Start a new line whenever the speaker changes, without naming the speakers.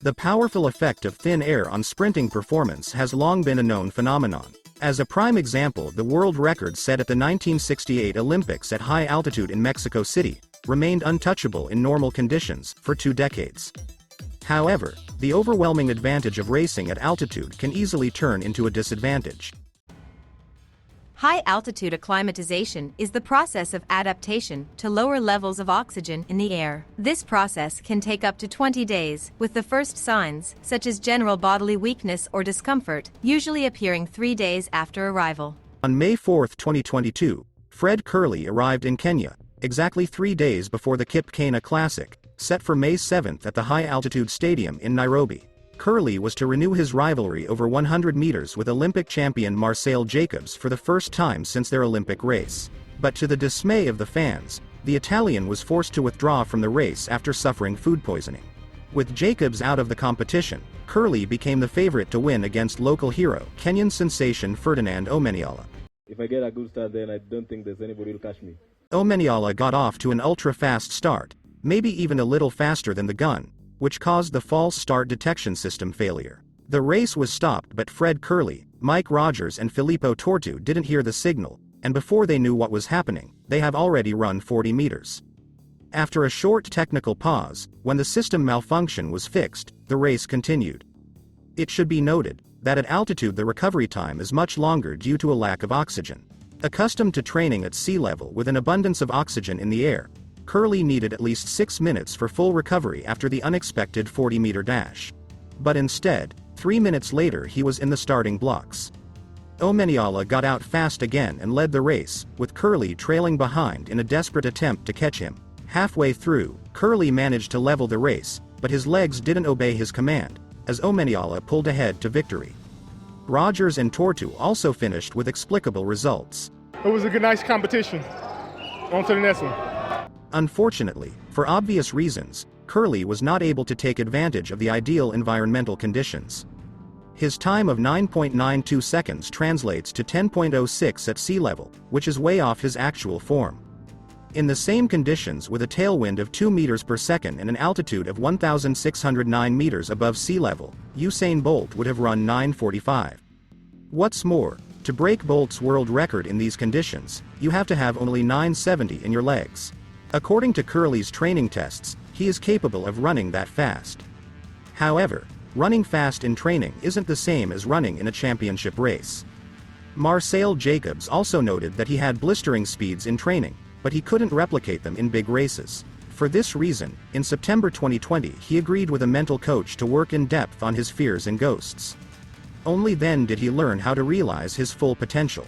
The powerful effect of thin air on sprinting performance has long been a known phenomenon. As a prime example, the world record set at the 1968 Olympics at high altitude in Mexico City remained untouchable in normal conditions for 2 decades. However, the overwhelming advantage of racing at altitude can easily turn into a disadvantage.
High-altitude acclimatization is the process of adaptation to lower levels of oxygen in the air. This process can take up to 20 days, with the first signs, such as general bodily weakness or discomfort, usually appearing 3 days after arrival.
On May 4, 2022, Fred Kerley arrived in Kenya, exactly 3 days before the Keino Classic, set for May 7 at the high-altitude stadium in Nairobi. Kerley was to renew his rivalry over 100 meters with Olympic champion Marcell for the first time since their Olympic race. But to the dismay of the fans, the Italian was forced to withdraw from the race after suffering food poisoning. With Jacobs out of the competition, Kerley became the favorite to win against local hero, Kenyan sensation Ferdinand Omanyala.
If I get a good start, then I don't think there's anybody who'll catch me.
Omanyala got off to an ultra-fast start, maybe even a little faster than the gun, which caused the false start detection system failure. The race was stopped, but Fred Kerley, Mike Rogers and Filippo Tortu didn't hear the signal, and before they knew what was happening, they have already run 40 meters. After a short technical pause, when the system malfunction was fixed, the race continued. It should be noted that at altitude the recovery time is much longer due to a lack of oxygen. Accustomed to training at sea level with an abundance of oxygen in the air, Kerley needed at least 6 minutes for full recovery after the unexpected 40-meter dash. But instead, 3 minutes later he was in the starting blocks. Omanyala got out fast again and led the race, with Kerley trailing behind in a desperate attempt to catch him. Halfway through, Kerley managed to level the race, but his legs didn't obey his command, as Omanyala pulled ahead to victory. Rogers and Tortu also finished with explicable results.
It was a good, nice competition. On to the next one.
Unfortunately, for obvious reasons, Kerley was not able to take advantage of the ideal environmental conditions. His time of 9.92 seconds translates to 10.06 at sea level, which is way off his actual form. In the same conditions with a tailwind of 2 meters per second and an altitude of 1,609 meters above sea level, Usain Bolt would have run 9:45. What's more, to break Bolt's world record in these conditions, you have to have only 970 in your legs. According to Kerley's training tests, he is capable of running that fast. However, running fast in training isn't the same as running in a championship race. Marcell also noted that he had blistering speeds in training, but he couldn't replicate them in big races. For this reason, in September 2020 he agreed with a mental coach to work in depth on his fears and ghosts. Only then did he learn how to realize his full potential.